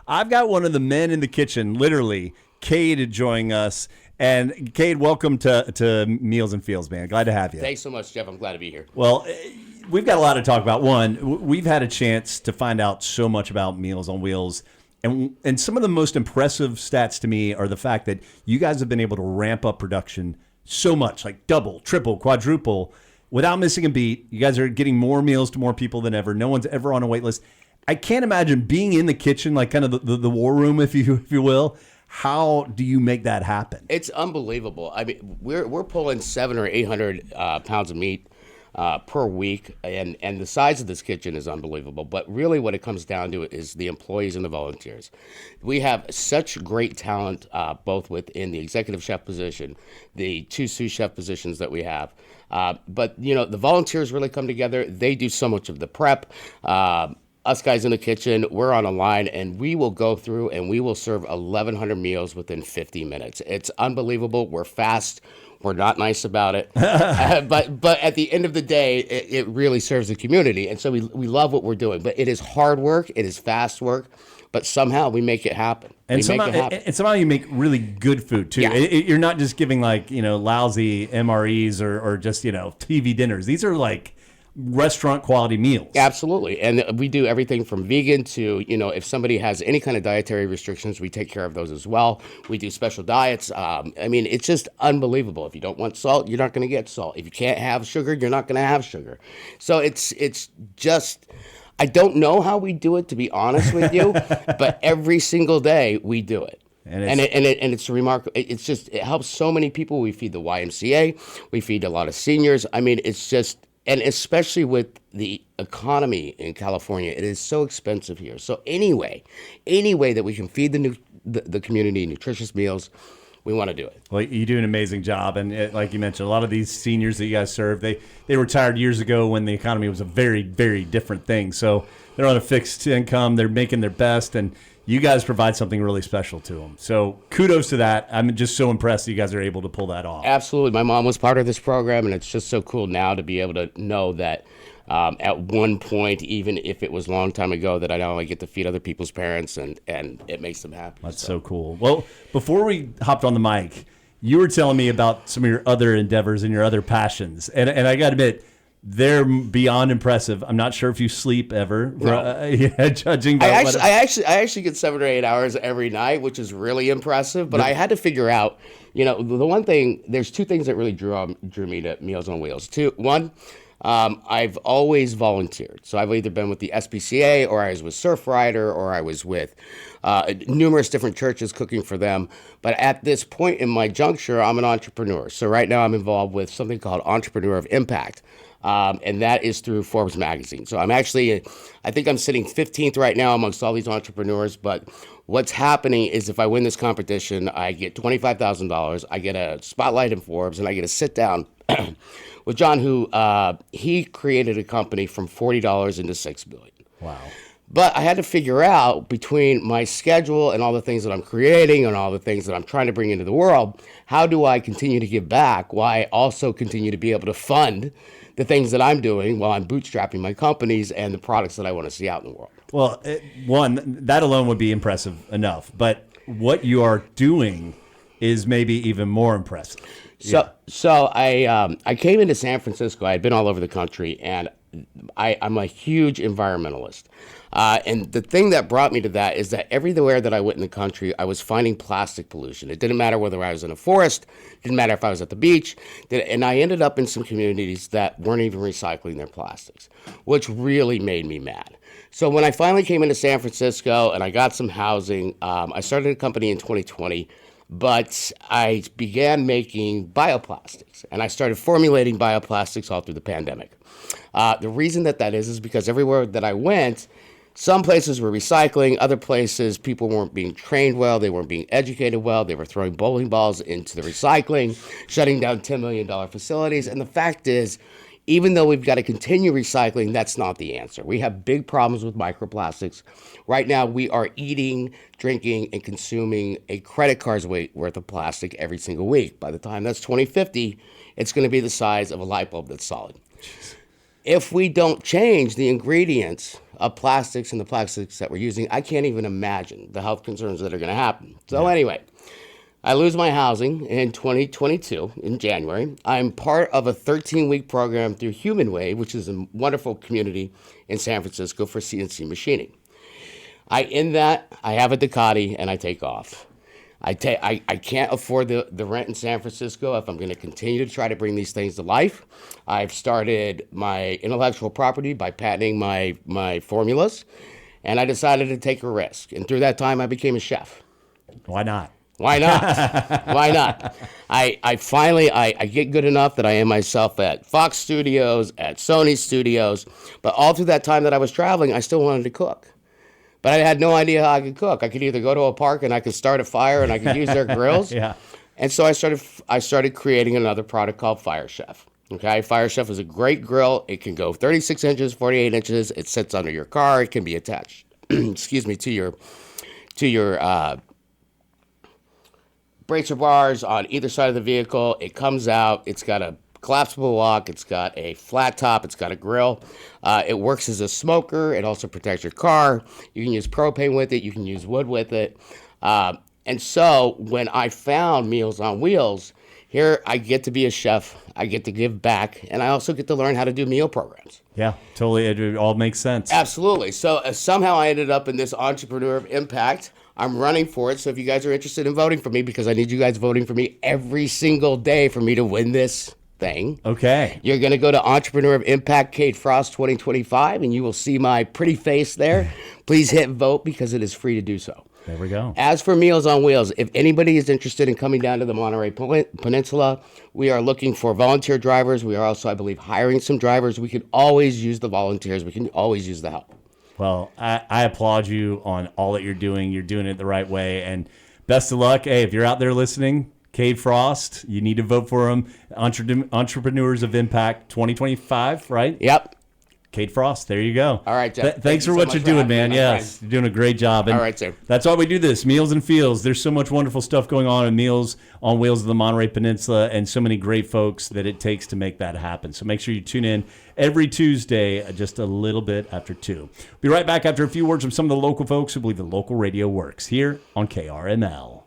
I've got one of the men in the kitchen, literally, Cade, joining us. And Cade, welcome to Meals and Feels, man. Glad to have you. Thanks so much, Jeff. I'm glad to be here. Well, we've got a lot to talk about. One, we've had a chance to find out so much about Meals on Wheels. And some of the most impressive stats to me are the fact that you guys have been able to ramp up production so much, like double, triple, quadruple, without missing a beat. You guys are getting more meals to more people than ever. No one's ever on a wait list. I can't imagine being in the kitchen, like kind of the war room, if you will. How do you make that happen? It's unbelievable. I mean, we're pulling 700 or 800 pounds of meat per week, and the size of this kitchen is unbelievable. But really, what it comes down to is the employees and the volunteers. We have such great talent, both within the executive chef position, the 2 sous chef positions that we have. But the volunteers really come together. They do so much of the prep. Us guys in the kitchen, we're on a line, and we will go through and we will serve 1,100 meals within 50 minutes. It's unbelievable. We're fast. We're not nice about it. But at the end of the day, it really serves the community. And so we love what we're doing. But it is hard work. It is fast work. But somehow we make it happen. And somehow you make really good food, too. Yeah. You're not just giving lousy MREs or just, TV dinners. These are like restaurant quality meals. Absolutely. And we do everything from vegan to, if somebody has any kind of dietary restrictions, we take care of those as well. We do special diets. It's just unbelievable. If you don't want salt, you're not going to get salt. If you can't have sugar, you're not going to have sugar. So it's just, I don't know how we do it, to be honest with you, but every single day we do it. And it's remarkable. It helps so many people. We feed the YMCA. We feed a lot of seniors. And especially with the economy in California, it is so expensive here. So any way that we can feed the community nutritious meals, we want to do it. Well, you do an amazing job. And like you mentioned, a lot of these seniors that you guys serve, they retired years ago when the economy was a very, very different thing. So they're on a fixed income. They're making their best. And you guys provide something really special to them. So kudos to that. I'm just so impressed that you guys are able to pull that off. Absolutely. My mom was part of this program, and it's just so cool now to be able to know that at one point, even if it was a long time ago, that I now get to feed other people's parents, and it makes them happy. That's so cool. Well, before we hopped on the mic, you were telling me about some of your other endeavors and your other passions. And I got to admit, they're beyond impressive. I'm not sure if you sleep ever. No. Judging by I actually get 7 or 8 hours every night, which is really impressive. But I had to figure out, the one thing. There's 2 things that really drew me to Meals on Wheels. One, I've always volunteered. So I've either been with the SPCA, or I was with Surf Rider, or I was with numerous different churches cooking for them. But at this point in my juncture, I'm an entrepreneur. So right now I'm involved with something called Entrepreneur of Impact. And that is through Forbes magazine. So I think I'm sitting 15th right now amongst all these entrepreneurs. But what's happening is if I win this competition, I get $25,000. I get a spotlight in Forbes, and I get to sit down with John, who he created a company from $40 into $6 billion. Wow. But I had to figure out, between my schedule and all the things that I'm creating and all the things that I'm trying to bring into the world, how do I continue to give back while I also continue to be able to fund the things that I'm doing while I'm bootstrapping my companies and the products that I want to see out in the world. Well, one, that alone would be impressive enough. But what you are doing is maybe even more impressive. So I came into San Francisco. I had been all over the country, and I'm a huge environmentalist. And the thing that brought me to that is that everywhere that I went in the country, I was finding plastic pollution. It didn't matter whether I was in a forest, didn't matter if I was at the beach, and I ended up in some communities that weren't even recycling their plastics, which really made me mad. So when I finally came into San Francisco and I got some housing, I started a company in 2020, but I began making bioplastics, and I started formulating bioplastics all through the pandemic. The reason that is because everywhere that I went, some places were recycling, other places people weren't being trained well, they weren't being educated well, they were throwing bowling balls into the recycling, shutting down $10 million facilities. And the fact is, even though we've got to continue recycling, that's not the answer. We have big problems with microplastics. Right now, we are eating, drinking, and consuming a credit card's weight worth of plastic every single week. By the time that's 2050, it's going to be the size of a light bulb that's solid. If we don't change the ingredients of plastics and the plastics that we're using, I can't even imagine the health concerns that are going to happen. So anyway, I lose my housing in 2022 in January. I'm part of a 13-week program through Human Wave, which is a wonderful community in San Francisco for CNC machining. In that, I have a Ducati and I take off. I can't afford the rent in San Francisco if I'm going to continue to try to bring these things to life. I've started my intellectual property by patenting my formulas, and I decided to take a risk. And through that time, I became a chef. Why not? Why not? Why not? I finally get good enough that I am myself at Fox Studios, at Sony Studios, but all through that time that I was traveling, I still wanted to cook. But I had no idea how I could cook. I could either go to a park and I could start a fire and I could use their grills. Yeah. And so I started creating another product called Fire Chef. Okay, Fire Chef is a great grill. It can go 36 inches, 48 inches. It sits under your car. It can be attached, excuse me, to your bracer bars on either side of the vehicle. It comes out. It's got a collapsible wok. It's got a flat top. It's got a grill. It works as a smoker. It also protects your car. You can use propane with it. You can use wood with it. And so when I found Meals on Wheels, here I get to be a chef. I get to give back. And I also get to learn how to do meal programs. Yeah, totally. It all makes sense. Absolutely. So somehow I ended up in this Entrepreneur of Impact. I'm running for it. So if you guys are interested in voting for me, because I need you guys voting for me every single day for me to win this thing. Okay. You're going to go to Entrepreneur of Impact Cade Frost 2025, and you will see my pretty face there. Please hit vote because it is free to do so. There we go. As for Meals on Wheels, if anybody is interested in coming down to the Monterey Peninsula, we are looking for volunteer drivers. We are also, I believe, hiring some drivers. We can always use the volunteers. We can always use the help. Well, I applaud you on all that you're doing. You're doing it the right way. And best of luck. Hey, if you're out there listening, Cade Frost, you need to vote for him. Entrepreneurs of Impact 2025, right? Yep. Cade Frost, there you go. All right, Jeff. Thanks for what you're doing, man. Yes, you're doing a great job. And all right, sir. That's why we do this, Meals and Feels. There's so much wonderful stuff going on in Meals on Wheels of the Monterey Peninsula and so many great folks that it takes to make that happen. So make sure you tune in every Tuesday, just a little bit after 2. Be right back after a few words from some of the local folks who believe that local radio works here on KRML.